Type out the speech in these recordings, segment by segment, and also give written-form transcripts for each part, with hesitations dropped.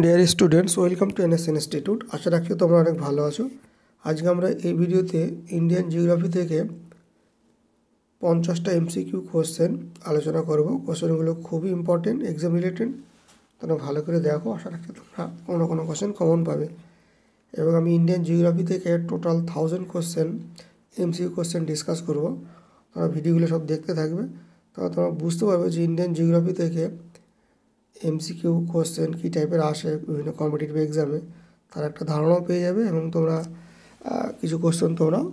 Deer students, welcome to NS institute. আশা রাখছি তোমরা অনেক ভালো আছো। আজকে আমরা এই ভিডিওতে ইন্ডিয়ান জিওগ্রাফি থেকে 50টা এমসিকিউ কোশ্চেন আলোচনা করব। কোশ্চেনগুলো খুবই ইম্পর্টেন্ট, এক্সাম রিলেটেড। তোমরা ভালো করে দেখো, আশা রাখছি তোমরা কোনো কোশ্চেন কমন পাবে। এবং আমি ইন্ডিয়ান জিওগ্রাফি থেকে total 1000 question MCQ question discuss করব। তোমরা ভিডিওগুলো সব দেখতে থাকবে, তাহলে তোমরা বুঝতে পারবে যে ইন্ডিয়ান জিওগ্রাফি থেকে এমসিকিউ কোশ্চেন কী টাইপের আসে বিভিন্ন কম্পিটিটিভ এক্সামে, তার একটা ধারণাও পেয়ে যাবে। এবং তোমরা কিছু কোশ্চেন তোমরাও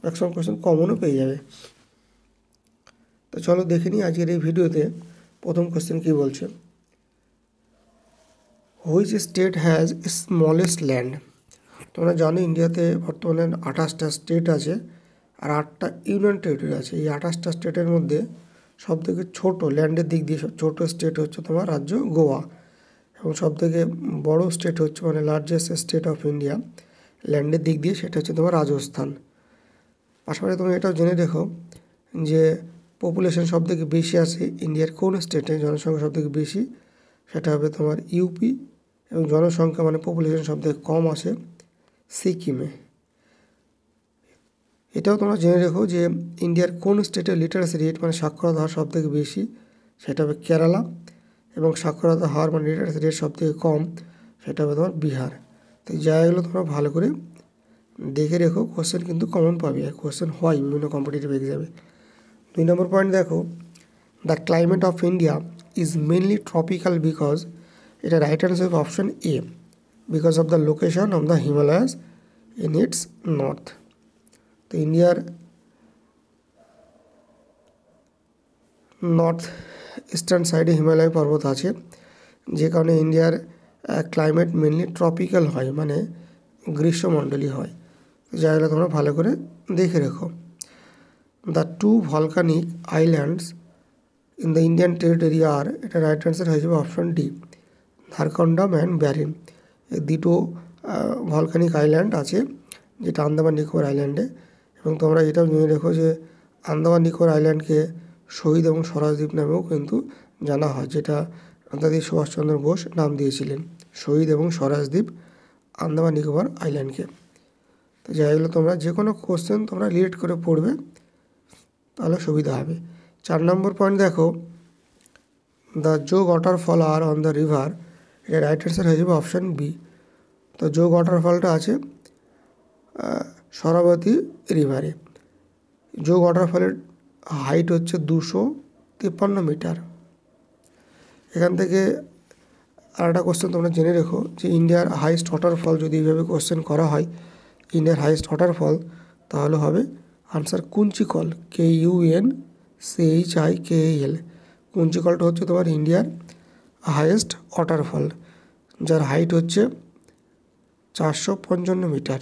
ম্যাক্সিমাম কোশ্চেন কমনও পেয়ে যাবে। তো চলো দেখে নিই আজকের এই ভিডিওতে প্রথম কোশ্চেন কী বলছে। Which state has smallest land? তোমরা জানো ইন্ডিয়াতে বর্তমানে 28টা স্টেট আছে আর 8টা ইউনিয়ন টেরিটরি আছে। এই 28টা স্টেটের মধ্যে সবথেকে ছোট ল্যান্ডের দিক দিয়ে ছোট স্টেট হচ্ছে তোমার রাজ্য গোয়া, এবং সবথেকে বড় স্টেট হচ্ছে মানে লার্জেস্ট স্টেট অফ ইন্ডিয়া ল্যান্ডের দিক দিয়ে, সেটা হচ্ছে তোমার রাজস্থান। পাশাপাশি তুমি এটাও জেনে রেখো যে পপুলেশন সবথেকে বেশি আছে ইন্ডিয়ার কোন স্টেটে, জনসংখ্যা সবথেকে বেশি, সেটা হবে তোমার ইউপি। এবং জনসংখ্যা মানে পপুলেশন সবথেকে কম আছে সিকিমে। এটাও তোমরা জেনে রেখো যে ইন্ডিয়ার কোন স্টেটে লিটারেসি রেট মানে সাক্ষরতা হার সবথেকে বেশি, সেটা হবে কেরালা। এবং সাক্ষরতা হার মানে লিটারেসি রেট সবথেকে কম, সেটা হবে তোমার বিহার। তো এই জায়গাগুলো তোমরা ভালো করে দেখে রেখো, কোশ্চেন কিন্তু কমন পাবে, কোশ্চেন হয় বিভিন্ন কম্পিটিটিভ এক্সামে। 2 নম্বর পয়েন্ট দেখো, the climate of India is mainly tropical because, এটা right answer option A, because of the location of the Himalayas in its north. তো ইন্ডিয়ার নর্থ ইস্টার্ন সাইডে হিমালয় পর্বত আছে, যে কারণে ইন্ডিয়ার ক্লাইমেট মেনলি ট্রপিক্যাল হয়, মানে গ্রীষ্মমণ্ডলী হয়। জায়গাটা তোমরা ভালো করে দেখে রেখো। The two volcanic islands in the Indian territory are, এটা রাইট অ্যান্সার হয়ে যাবে অপশন ডি, ঝাড়খণ্ডম অ্যান্ড ব্যারিন। এই দুটো ভলকানিক আইল্যান্ড আছে যেটা আন্দামান নিকোবর আইল্যান্ডে। এবং তোমরা এটাও জেনে রেখো যে আন্দামান নিকোবর আইল্যান্ডকে শহীদ এবং স্বরাজদ্বীপ নামেও কিন্তু জানা হয়, যেটা নেতাজি সুভাষচন্দ্র বোস নাম দিয়েছিলেন, শহীদ এবং স্বরাজদ্বীপ আন্দামান নিকোবর আইল্যান্ডকে। তো জায়গাগুলো তোমরা যে কোনো কোশ্চেন তোমরা রিলেট করে পড়বে, তাহলে সুবিধা হবে। 4 নম্বর পয়েন্ট দেখো, the Jog waterfall are on the river, এটা রাইট অ্যান্সার হয়ে যাবে অপশান বি। তো যোগ ওয়াটারফলটা আছে শরাবতী রিভারে। যোগ ওয়াটারফলের হাইট হচ্ছে 253 মিটার। এখান থেকে আর একটা কোশ্চেন তোমরা জেনে রেখো যে ইন্ডিয়ার হাইস্ট ওয়াটারফল, যদি এইভাবে কোশ্চেন করা হয় ইন্ডিয়ার হাইস্ট ওয়াটারফল, তাহলে হবে আনসার কুঞ্চিকল, KUNCHIKAL। কুঞ্চিকলটা হচ্ছে তোমার ইন্ডিয়ার হাইয়েস্ট ওয়াটারফল, যার হাইট হচ্ছে 455 মিটার।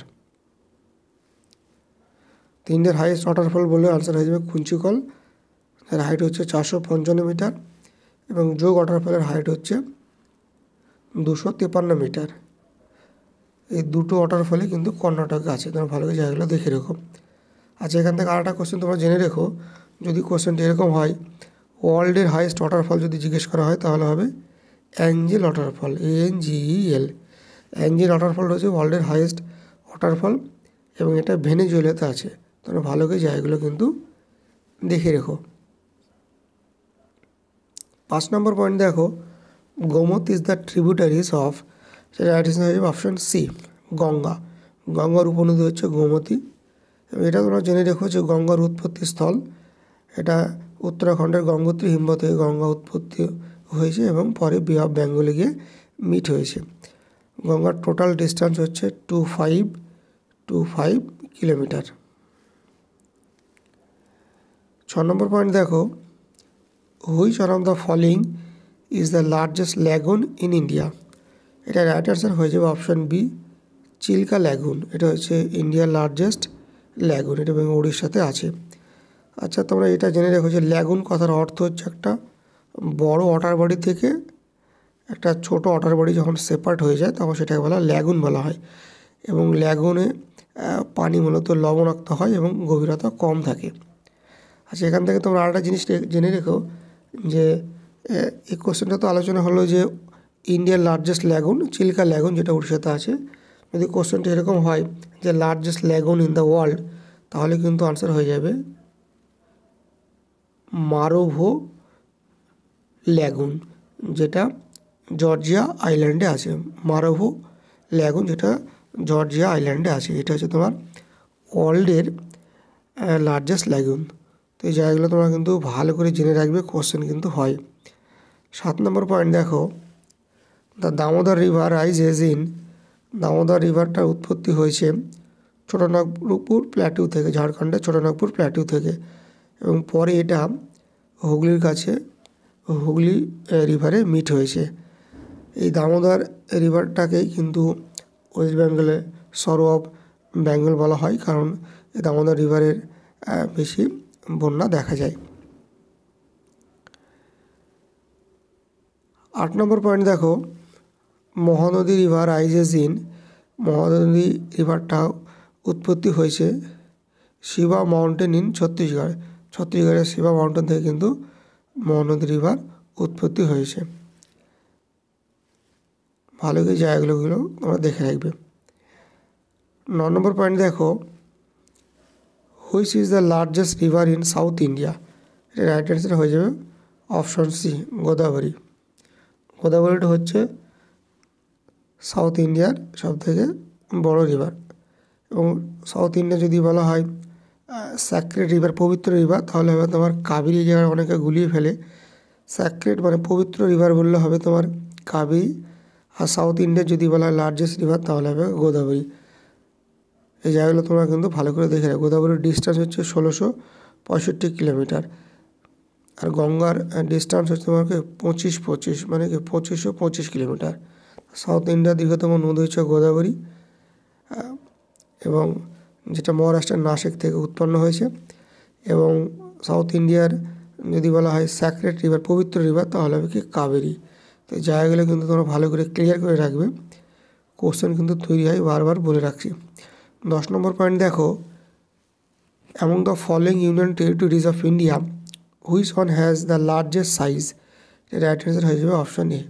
তো ইন্ডিয়ার হাইয়েস্ট ওয়াটারফল বলে আনসার হয়ে যাবে কুঞ্চিকল, যার হাইট হচ্ছে 455 মিটার। এবং যোগ ওয়াটারফলের হাইট হচ্ছে 253 মিটার। এই দুটো ওয়াটারফলে কিন্তু কর্ণাটকে আছে, তোমরা ভালো করে জায়গাগুলো দেখে রেখো। আচ্ছা, এখান থেকে আরেকটা কোশ্চেন তোমরা জেনে রেখো, যদি কোশ্চেনটি এরকম হয়, ওয়ার্ল্ডের হাইয়েস্ট ওয়াটারফল যদি জিজ্ঞেস করা হয়, তাহলে হবে Angel waterfall, ANGEL। Angel waterfall হচ্ছে ওয়ার্ল্ডের হাইয়েস্ট ওয়াটারফল, এবং এটা ভেনেজুয়েলাতে আছে। তোমরা ভালো করে জায়গাগুলো কিন্তু দেখে রেখো। 5 নম্বর পয়েন্ট দেখো, Gomti is the tributaries of, সেটা রাইট অ্যান্সার হয়ে যাবে অপশন সি, গঙ্গা। গঙ্গার উপনদী হচ্ছে গোমতী। এবং এটা তোমরা জেনে রেখো যে গঙ্গার উৎপত্তি স্থল, এটা উত্তরাখণ্ডের গঙ্গোত্রী হিমবাহ থেকে গঙ্গা উৎপত্তি হয়েছে এবং পরে বে অফ বেঙ্গলে গিয়ে মিট হয়েছে। গঙ্গার টোটাল ডিস্টেন্স হচ্ছে 2525 কিলোমিটার। 6 নম্বর পয়েন্ট দেখো, which one of the following is the largest lagoon in India, এটা রাইট অ্যান্সার হয়ে যাবে অপশন বি, চিল্কা ল্যাগুন। এটা হচ্ছে ইন্ডিয়ার লার্জেস্ট ল্যাগুন, এটা এবং উড়িষ্যাতে আছে। আচ্ছা, তোমরা এটা জেনে রেখো যে ল্যাগুন কথার অর্থ হচ্ছে একটা বড় ওয়াটার বডি থেকে একটা ছোট ওয়াটার বডি যখন সেপারেট হয়ে যায় তখন সেটাকে বলা ল্যাগুন বলা হয়। এবং ল্যাগুনে পানি মূলত লবণাক্ত হয় এবং গভীরতা কম থাকে। আচ্ছা, এখান থেকে তোমরা আরেকটা জিনিস জেনে রেখো যে এই কোশ্চেনটা তো আলোচনা হলো যে ইন্ডিয়ার লার্জেস্ট ল্যাগুন চিল্কা ল্যাগুন, যেটা উড়িষ্যাতে আছে। যদি কোশ্চেনটা এরকম হয় যে largest lagoon in the world, তাহলে কিন্তু আনসার হয়ে যাবে মারোভো ল্যাগুন, যেটা জর্জিয়া আইল্যান্ডে আছে। মারোভো ল্যাগুন, যেটা জর্জিয়া আইল্যান্ডে আছে। এটা হচ্ছে তোমার ওয়ার্ল্ডের লার্জেস্ট ল্যাগুন। তো এই জায়গাগুলো তোমরা কিন্তু ভালো করে জেনে রাখবে, কোশ্চেন কিন্তু হয়। 7 নম্বর পয়েন্ট দেখো, the Damodar river rises in, Damodar রিভারটার উৎপত্তি হয়েছে ছোটনাগপুর প্ল্যাটিউ থেকে, ঝাড়খণ্ডের ছোটনাগপুর প্ল্যাটিউ থেকে, এবং পরে এটা হুগলির কাছে হুগলি রিভারে মিট হয়েছে। এই দামোদর রিভারটাকেই কিন্তু ওয়েস্ট বেঙ্গলে সরো অফ বেঙ্গল বলা হয়, কারণ এই দামোদর রিভারের বেশি বন্যা দেখা যায়। 8 নম্বর পয়েন্ট দেখো, Mahanadi river rises in, Mahanadi রিভারটা উৎপত্তি হয়েছে শিবা মাউন্টেন ইন ছত্তিশগড়, ছত্তিশগড়ের শিবা মাউন্টেন থেকে কিন্তু মহানদী রিভার উৎপত্তি হয়েছে। ভালো করে জায়গাগুলো তোমরা দেখে রাখবে। 9 নম্বর পয়েন্ট দেখো, which is the largest river in south India, এটা রাইট অ্যান্সার হয়ে যাবে অপশন সি, গোদাবরী। গোদাবরীটা হচ্ছে সাউথ ইন্ডিয়ার সবথেকে বড় রিভার। এবং সাউথ ইন্ডিয়া যদি বলা হয় স্যাক্রেড রিভার, পবিত্র রিভার, তাহলে হবে তোমার কাবেরী, জায়গায় অনেকে গুলিয়ে ফেলে। স্যাক্রেড মানে পবিত্র রিভার বললে হবে তোমার কাবেরী, আর সাউথ ইন্ডিয়ার যদি বলা হয় লার্জেস্ট রিভার, তাহলে হবে গোদাবরী। এই জায়গাগুলো তোমরা কিন্তু ভালো করে দেখে রাখো। গোদাবরীর ডিস্টেন্স হচ্ছে 1665 কিলোমিটার, আর গঙ্গার ডিস্টেন্স হচ্ছে তোমাকে 25 মানে কি 2525 কিলোমিটার। সাউথ ইন্ডিয়ার দীর্ঘতম নদী হচ্ছে গোদাবরী, এবং যেটা মহারাষ্ট্রের নাসিক থেকে উৎপন্ন হয়েছে। এবং সাউথ ইন্ডিয়ার যদি বলা হয় স্যাক্রেড রিভার, পবিত্র রিভার, তাহলে হবে কি কাবেরী। তো এই জায়গাগুলো কিন্তু তোমরা ভালো করে ক্লিয়ার করে রাখবে, কোশ্চেন কিন্তু তৈরি হয়, বারবার বলে রাখছি। 10 নম্বর পয়েন্ট দেখো, among the following union territories of India which one has the largest size, right answer হয়ে যাবে option A,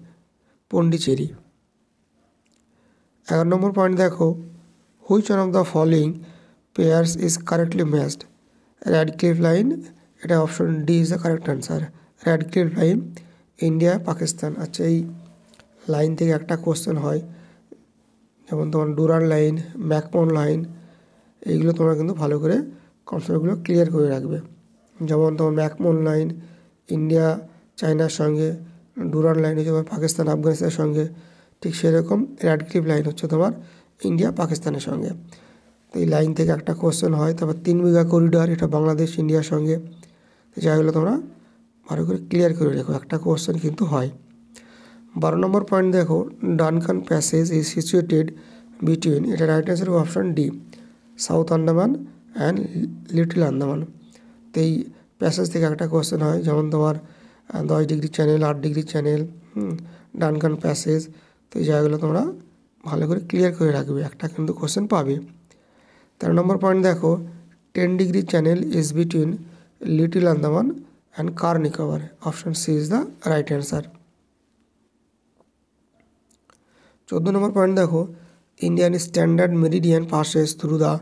Pondicherry. 11 number point দেখো, which one of the following pairs is correctly matched, Radcliffe line, এটা option D is the correct answer. Radcliffe line, India Pakistan. আচ্ছা, এই line থেকে একটা question হয়, যেমন তোমার ডুরান্ড লাইন, ম্যাকমোহন লাইন, এইগুলো তোমরা কিন্তু ভালো করে কনসেপ্টগুলো ক্লিয়ার করে রাখবে। যেমন তোমার ম্যাকমোহন লাইন ইন্ডিয়া চায়নার সঙ্গে, ডুরান্ড লাইন হচ্ছে তোমার পাকিস্তান আফগানিস্তানের সঙ্গে, ঠিক সেরকম র্যাডক্লিফ লাইন হচ্ছে তোমার ইন্ডিয়া পাকিস্তানের সঙ্গে। তো এই লাইন থেকে একটা কোশ্চেন হয়। তারপর 3 বিঘা করিডর, এটা বাংলাদেশ ইন্ডিয়ার সঙ্গে। তো জায়গাগুলো তোমরা ভালো করে ক্লিয়ার করে রেখো, একটা কোশ্চেন কিন্তু হয়। 12 নম্বর পয়েন্ট দেখো, Duncan passage is situated between, এটা right answer option D, south Andaman and little Andaman. তো এই প্যাসেজ থেকে একটা কোশ্চেন হয়, যেমন তোমার 10 degree channel, 8 degree channel, Duncan passage. তো এই জায়গাগুলো তোমরা ভালো করে ক্লিয়ার করে রাখবে, একটা কিন্তু কোশ্চেন পাবে। 13 নম্বর পয়েন্ট দেখো, 10 degree channel is between little Andaman and Car Nicobar, option C is the right answer. 14 number point দেখো, Indian standard meridian passes through the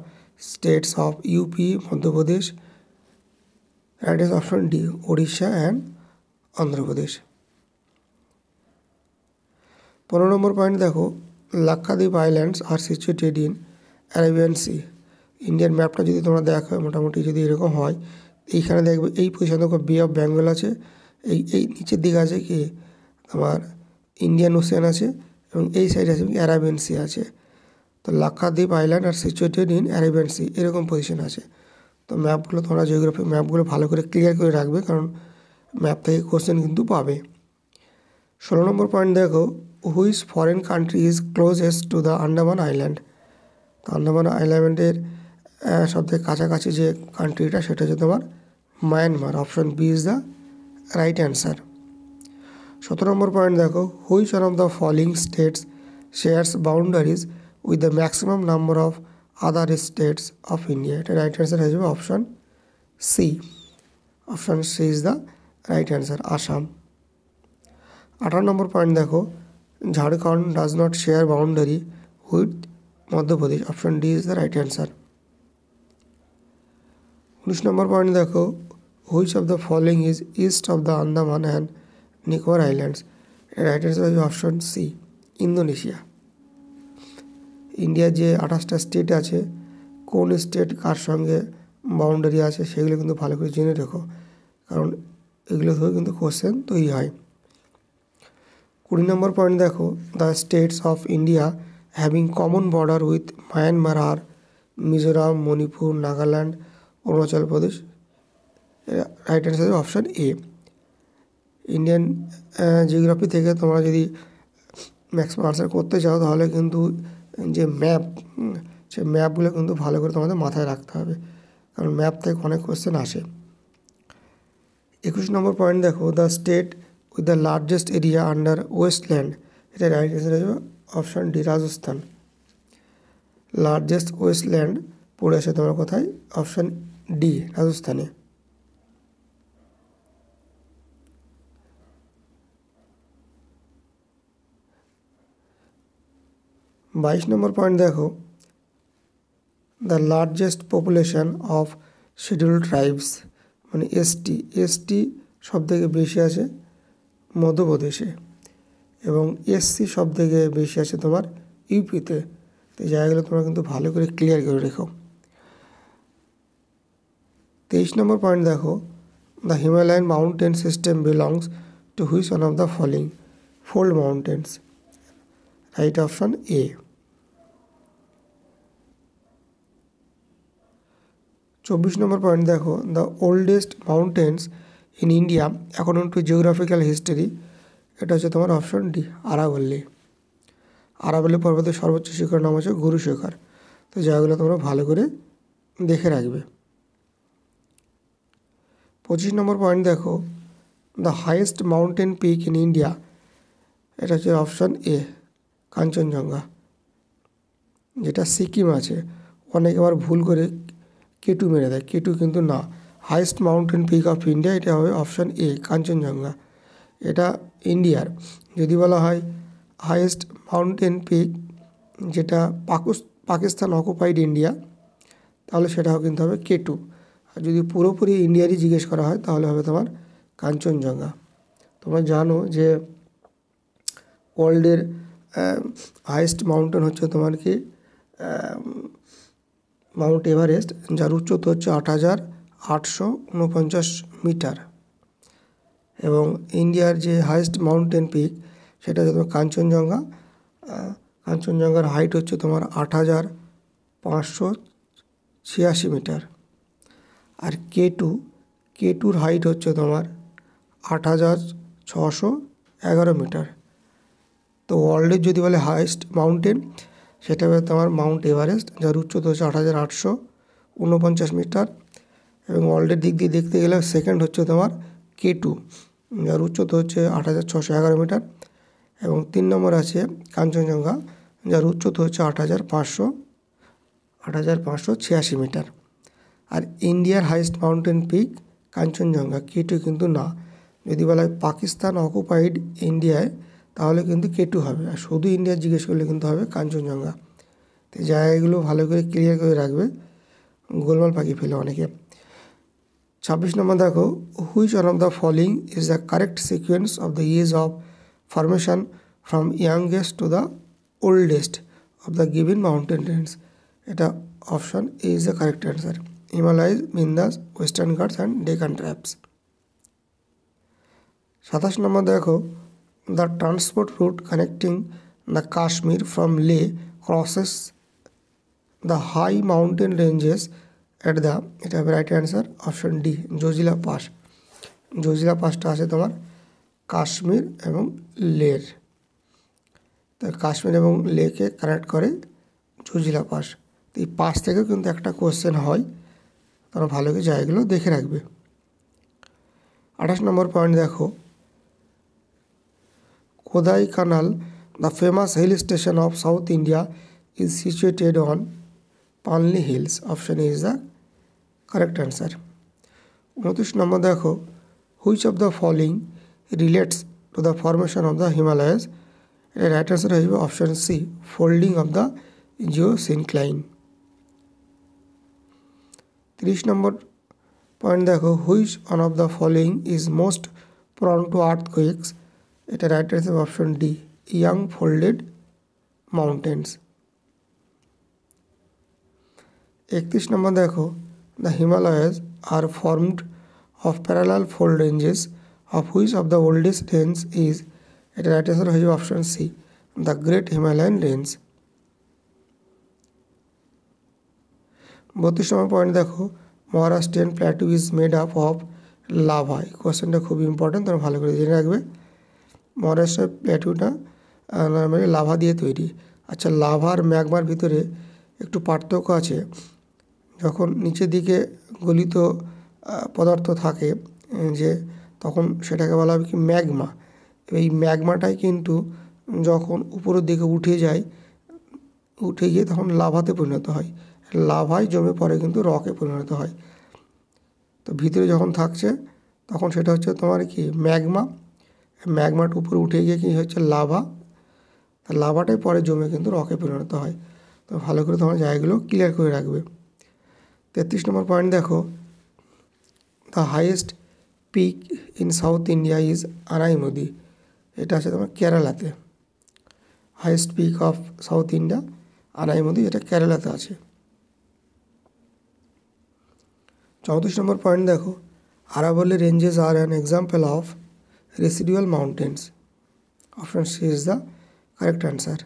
states of UP, Madhya Pradesh, right is option D, Odisha and Andhra Pradesh. 15 number point দেখো, Lakshadweep islands are situated in Arabian sea. Indian ম্যাপটা যদি তোমরা দেখো, মোটামুটি যদি এরকম হয়, এইখানে দেখবে এই পজিশন দেখো বে অফ বেঙ্গল আছে, এই নিচের দিকে আছে কি তোমার ইন্ডিয়ান ওশিয়ান আছে, এবং এই সাইডে আছে অ্যারাবিয়ান সি আছে। তো Lakshadweep island are situated in Arabian sea, এরকম পজিশন আছে। তো ম্যাপগুলো তোমরা জিওগ্রাফি ম্যাপগুলো ভালো করে ক্লিয়ার করে রাখবে, কারণ ম্যাপ থেকে কোশ্চেন কিন্তু পাবে। 16 নম্বর পয়েন্ট দেখো, which foreign country is closest to the Andaman island. তো আন্দামান আইল্যান্ডের সবথেকে কাছাকাছি যে কান্ট্রিটা, সেটা হচ্ছে তোমার Myanmar, option B is the right answer. 17 number point দেখো, which one of the following states shares boundaries with the maximum number of other states of India, এটা রাইট অ্যান্সার হয়ে যাবে option C, option C is the right answer, Assam. 18 number point দেখো, Jharkhand does not share boundary with Madhya Pradesh, option D is the right answer. 19 number point দেখো, which of the following is east of the Andaman and Nicobar islands, right answer হবে option C, Indonesia. ইন্ডিয়ার যে 28টা state আছে, কোন state কার সঙ্গে boundary আছে সেগুলো কিন্তু ভালো করে জেনে রেখো, কারণ এগুলো থেকে কিন্তু কোশ্চেন তৈরি হয়। 20 নম্বর পয়েন্ট দেখো, the states of India having common border with Myanmar are Mizoram, Manipur, Nagaland, Arunachal Pradesh, right answer হবে অপশান এ। ইন্ডিয়ান জিওগ্রাফি থেকে তোমরা যদি ম্যাক্সিমাম আনসার করতে চাও তাহলে কিন্তু যে ম্যাপ, সে ম্যাপগুলো কিন্তু ভালো করে তোমাদের মাথায় রাখতে হবে, কারণ ম্যাপ থেকে অনেক কোশ্চেন আসে। 21 নম্বর পয়েন্ট দেখো, the state with the largest area under wasteland, এটা রাইট অ্যান্সার হবে option D, Rajasthan. Largest wasteland পড়ে আসে তোমার কোথায়, অপশান ডি, রাজস্থানে। 22 নম্বর পয়েন্ট দেখো, the largest population of scheduled tribes, মানে এসটি সব থেকে বেশি আছে মধ্যপ্রদেশে, এবং এসসি সব থেকে বেশি আছে তোমার ইউপিতে। তো এই জায়গাগুলো তোমরা কিন্তু ভালো করে ক্লিয়ার করে রেখো। 23 নম্বর পয়েন্ট দেখো, the Himalayan mountain system belongs to which one of the following fold mountains, right option A. 24 number point দেখো, the oldest mountains in India according to geographical history, এটা হচ্ছে তোমার অপশন ডি, আরাবল্লী। আরাবল্লী পর্বতের সর্বোচ্চ শিখর নাম হচ্ছে গুরু শিখর। তো জায়গাগুলো তোমরা ভালো করে দেখে রাখবে। 25 নম্বর পয়েন্ট দেখো, the highest mountain peak in India, এটা হচ্ছে অপশন এ, কাঞ্চনজঙ্ঘা, যেটা সিকিম আছে। অনেকে আবার ভুল করে কেটু মেরে দেয়, কেটু কিন্তু না, highest mountain peak of India এটা হবে অপশান এ, কাঞ্চনজঙ্ঘা। এটা ইন্ডিয়ার যদি বলা হয় হাইয়েস্ট মাউন্টেন পিক যেটা পাকিস্তান অকুপাইড ইন্ডিয়া, তাহলে সেটাও কিন্তু হবে কেটু। আর যদি পুরোপুরি ইন্ডিয়ারই জিজ্ঞেস করা হয় তাহলে হবে তোমার কাঞ্চনজঙ্ঘা। তোমরা জানো যে ওয়ার্ল্ডের হাইয়েস্ট মাউন্টেন হচ্ছে তোমার কি মাউন্ট এভারেস্ট, যার উচ্চতা হচ্ছে 8,849 মিটার। এবং ইন্ডিয়ার যে হাইয়েস্ট মাউন্টেন পিক সেটা হচ্ছে তোমার কাঞ্চনজঙ্ঘা। কাঞ্চনজঙ্ঘার হাইট হচ্ছে তোমার 8,586 মিটার। আর কেটুর হাইট হচ্ছে তোমার 8,611 মিটার। তো ওয়ার্ল্ডের যদি বলে হাইয়েস্ট মাউন্টেন সেটা হবে তোমার মাউন্ট এভারেস্ট, যার উচ্চতা হচ্ছে 8,849 মিটার। এবং ওয়ার্ল্ডের দিক দিয়ে দেখতে গেলে সেকেন্ড হচ্ছে তোমার কেটু, যার উচ্চতা হচ্ছে 8,611 মিটার। এবং 3 নম্বর আছে কাঞ্চনজঙ্ঘা, যার উচ্চতা হচ্ছে 8,586 মিটার। আর ইন্ডিয়ার হাইয়েস্ট মাউন্টেন পিক কাঞ্চনজঙ্ঘা, কেটু কিন্তু না। যদি বলা হয় পাকিস্তান অকুপাইড ইন্ডিয়ায় তাহলে কিন্তু কেটু হবে, আর শুধু ইন্ডিয়া জিজ্ঞেস করলে কিন্তু হবে কাঞ্চনজঙ্ঘা। তো জায়গাগুলো ভালো করে ক্লিয়ার করে রাখবে, গোলমাল পাখি ফেলে অনেকে। 26 নম্বর দেখো, which one of the following is the correct sequence of the age of formation from youngest to the oldest of the given mountain range, এটা option A is the correct answer, Himalayas, Vindhyas, western Ghats and Deccan traps. 27 number দেখো, the transport route connecting the Kashmir from Leh crosses the high mountain ranges at the, এটা হবে right answer option D, Zojila pass. Zojila পাসটা আছে তোমার কাশ্মীর এবং লের, তো কাশ্মীর এবং লেকে কানেক্ট করে জজিলা পাস। তো এই পাস থেকেও কিন্তু একটা কোশ্চেন হয়, তোমরা ভালো করে জায়গাগুলো দেখে রাখবে। 28 নম্বর পয়েন্ট দেখো, Kodaikanal, the famous hill station of South India, is situated on Panli Hills. Option A is the correct answer. 29 নম্বর দেখো, which of the following relates to the formation of the Himalayas? এটা right answer হয়ে যাবে option C, folding of the geosyncline. 30 number point দেখো, which one of the following is most prone to earthquakes, এটা right answer option D, young folded mountains. 31 number দেখো, the Himalayas are formed of parallel fold ranges of which of the oldest range is, এটা right answer হয়ে যাবে option C, the great Himalayan range. 32 number point দেখো, Maharashtrian plateau is made up of lava, এই কোয়েশ্চেনটা খুব important, তোমরা ভালো করে জেনে রাখবে। মহারাষ্ট্রের প্ল্যাটুটা মানে লাভা দিয়ে তৈরি। আচ্ছা, লাভার ম্যাগমার ভিতরে একটু পার্থক্য আছে। যখন নিচের দিকে গলিত পদার্থ থাকে যে, তখন সেটাকে বলা হবে কি ম্যাগমা। এই ম্যাগমাটাই কিন্তু যখন উপরের দিকে উঠে যায়, উঠে গিয়ে তখন লাভাতে পরিণত হয়, লাভায় জমে পরে কিন্তু রকে পরিণত হয়। তো ভিতরে যখন থাকছে তখন সেটা হচ্ছে তোমার কি ম্যাগমা, ম্যাগমাটা উপরে উঠে গিয়ে কি হচ্ছে লাভা, লাভাটাই পরে জমে কিন্তু রকে পরিণত হয়। তো ভালো করে তোমার জায়গাগুলো ক্লিয়ার করে রাখবে। 33 নম্বর পয়েন্ট দেখো, the highest peak in south India is Anaimudi, এটা আছে তোমার কেরালাতে। Highest peak of south India Anaimudi, এটা কেরালাতে আছে। 34 নম্বর পয়েন্ট দেখো, আরাবল্লী ranges are an example of residual mountains, option C is the correct answer.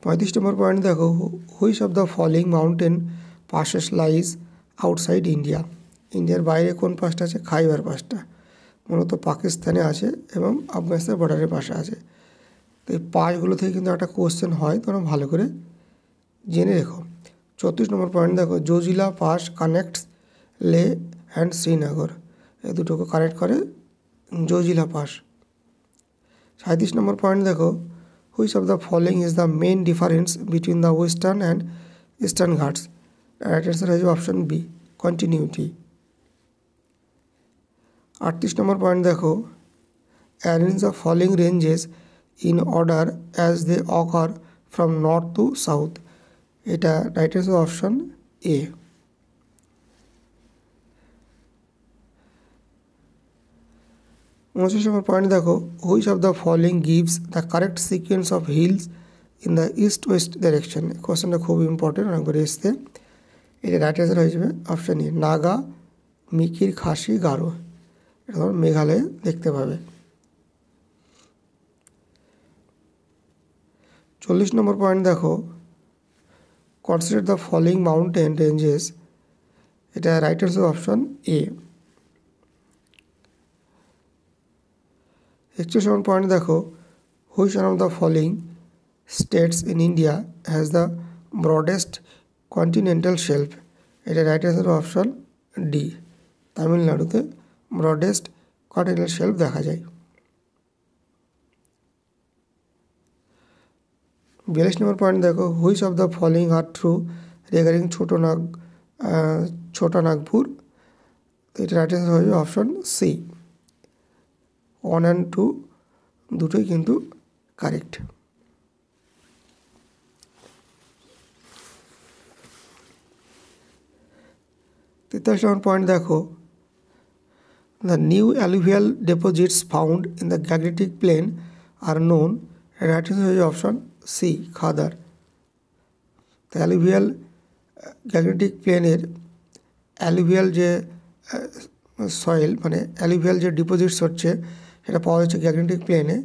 35 number point দেখো, which of the following mountain passes lies outside India, ইন্ডিয়ার বাইরে কোন পাসটা আছে, খাইবার পাসটা, মূলত পাকিস্তানে আছে এবং আফগানিস্তান বর্ডারের পাশে আছে। তো এই পাসগুলো থেকে কিন্তু একটা কোশ্চেন হয়, তোমরা ভালো করে জেনে রেখো। 34 নম্বর পয়েন্ট দেখো, Zojila pass connects Leh and Srinagar, এই দুটোকে কানেক্ট করে জোজিলা পাস। 37 নম্বর পয়েন্ট দেখো, which of the following is the main difference between the western and eastern Ghats, right answer হয়ে যাবে option B, continuity. 38 number point দেখো, arrange the following ranges in order as they occur from north to south, এটা right answer option A. 29 number point দেখো, which of the following gives the correct sequence of hills in the east West direction, কোয়েশ্চেনটা খুব important, অনেক করে এসছে। এটা right answer হয়ে যাবে অপশান এ, নাগা, মিকির, খাসি, গারো, এটা তোমরা মেঘালয়ে দেখতে পাবে। 40 নম্বর পয়েন্ট দেখো, consider the following mountain ranges, এটা right answer option A. 61 number point দেখো, which one of the following states in India has the broadest continental shelf, এটা রাইট অ্যান্সার অপশন ডি, তামিলনাড়ুতে ব্রডেস্ট কন্টিনেন্টাল শেলফ দেখা যায়। 42 number point দেখো, which of the following are true regarding Chota Nagpur, এটা right answer হয়ে যাবে option C, 1 and 2 দুটোই কিন্তু কারেক্ট। 43 নম্বর পয়েন্ট দেখো, the new alluvial deposits found in the Gangetic plain are known, right answer হয়ে যাবে অপশন সি, খাদার। তো অ্যালুভিয়াল গ্যাগ্রেটিক প্লেনের অ্যালুভিয়াল যে সয়েল মানে অ্যালুভিয়াল যে ডিপোজিটস হচ্ছে সেটা পাওয়া যাচ্ছে গ্যাগ্রেটিক প্লেনে।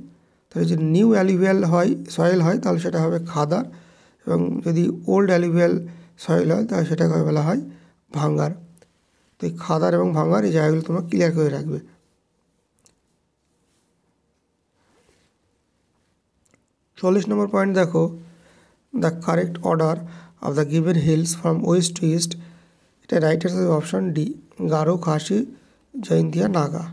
তো যদি নিউ অ্যালুভিয়াল হয় সয়েল হয় তাহলে সেটা হবে খাদার, এবং যদি ওল্ড অ্যালুভিয়াল সয়েল হয় তাহলে সেটাকে বলা হয় ভাঙ্গার। তো এই খাদার এবং ভাঙ্গার এই জায়গাগুলো তোমরা ক্লিয়ার করে রাখবে। 40 নম্বর পয়েন্ট দেখো, the correct order of the given hills from west to east, এটা right answer option D, Garo, Khasi, Jaintia, Naga.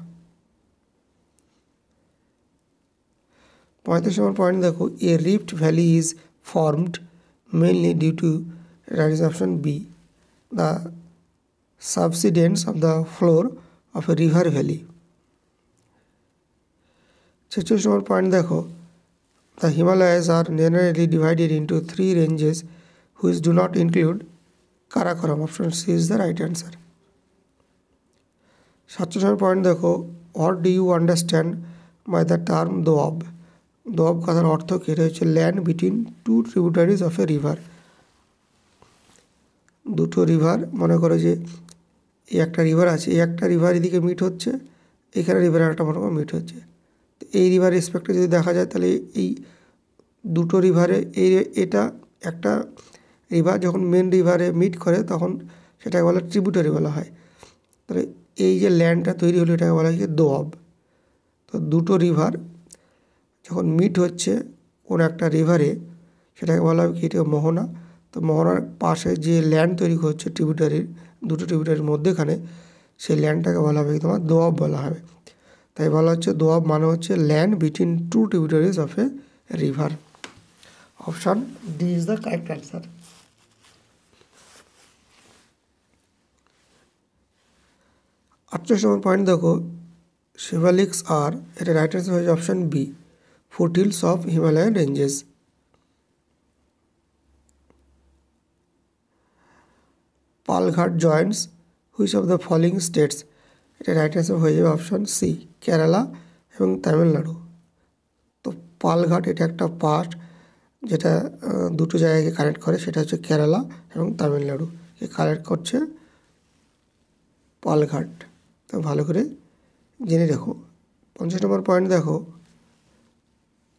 35 number point দেখো, a rift valley is formed mainly due to, right option B, the subsidence of the floor of a river valley. 46 number point দেখো, The Himalayas are generally divided into 3 ranges which do not include Karakoram. Option C is the right answer. 47 point দেখো, what do you understand by the term doab? Doab কথার অর্থ কি? এটা হচ্ছে land between two tributaries of a river. দুটো river, মনে করো যে এই একটা রিভার আছে, এই একটা রিভার এদিকে মিট হচ্ছে, এখানে রিভার একটা মনে করো মিট হচ্ছে। তো এই রিভার রেসপেক্টে যদি দেখা যায় তাহলে এই দুটো রিভারে এটা একটা রিভার যখন মেন রিভারে মিট করে তখন সেটাকে বলা ট্রিবিউটারি বলা হয়। তাহলে এই যে ল্যান্ডটা তৈরি হলো এটাকে বলা হয় দোয়াব। তো দুটো রিভার যখন মিট হচ্ছে কোনো একটা রিভারে সেটাকে বলা হবে কি, এটা মোহনা। তো মোহনার পাশে যে ল্যান্ড তৈরি হচ্ছে ট্রিবিউটারির, দুটো ট্রিবিউটারির মধ্যেখানে, সেই ল্যান্ডটাকে বলা হবে তোমার দোয়াব বলা হবে। তাই বলা হচ্ছে দোয়াব মানে হচ্ছে land between two tributaries of a river. Option D is the correct answer. 48 number point দেখো, শিবালিক্স আর, এটা রাইট অ্যান্সার হয়েছে option B, foothills of Himalayan ranges. Palghat joints which of the following states? এটা রাইট অ্যান্সার হয়ে যাবে option C, Kerala এবং তামিলনাড়ু। তো পালঘাট এটা একটা পার্ট যেটা দুটো জায়গাকে কানেক্ট করে, সেটা হচ্ছে কেরালা এবং তামিলনাড়ুকে কানেক্ট করছে পালঘাট। তো ভালো করে জেনে রাখো। 50 নম্বর পয়েন্ট দেখো,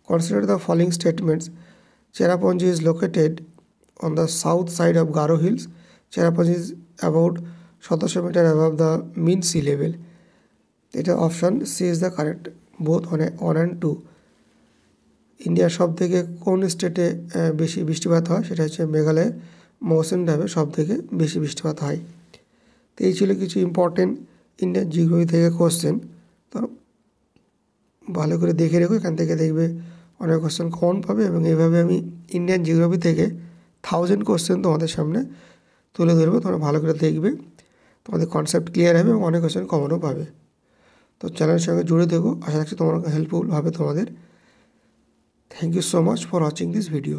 consider the following statements. Cherrapunji is located on the south side of Garo hills. Cherrapunji is about 1700 metre above the mean sea level. এটা option C is the correct, both 1 and 2। ইন্ডিয়ার সব থেকে কোন স্টেটে বেশি বৃষ্টিপাত হয়? সেটা হচ্ছে মেঘালয়ের মৌসুম ড্যামে সব থেকে বেশি বৃষ্টিপাত হয়। তো এই ছিল কিছু ইম্পর্টেন্ট ইন্ডিয়ান জিওগ্রাফি থেকে কোশ্চেন। তো ভালো করে দেখে রেখো, এখান থেকে দেখবে অনেক কোশ্চেন কমন পাবে, এবং এইভাবে আমি ইন্ডিয়ান জিওগ্রাফি থেকে 1000 কোশ্চেন তোমাদের সামনে তুলে ধরবো। তোমরা ভালো করে দেখবে, তোমাদের কনসেপ্ট ক্লিয়ার হবে এবং অনেক কোশ্চেন কমনও পাবে। তো চ্যানেলের সঙ্গে জুড়ে থেকো, আশা রাখছি তোমার হেল্পফুল হবে তোমাদের। Thank you so much for watching this video.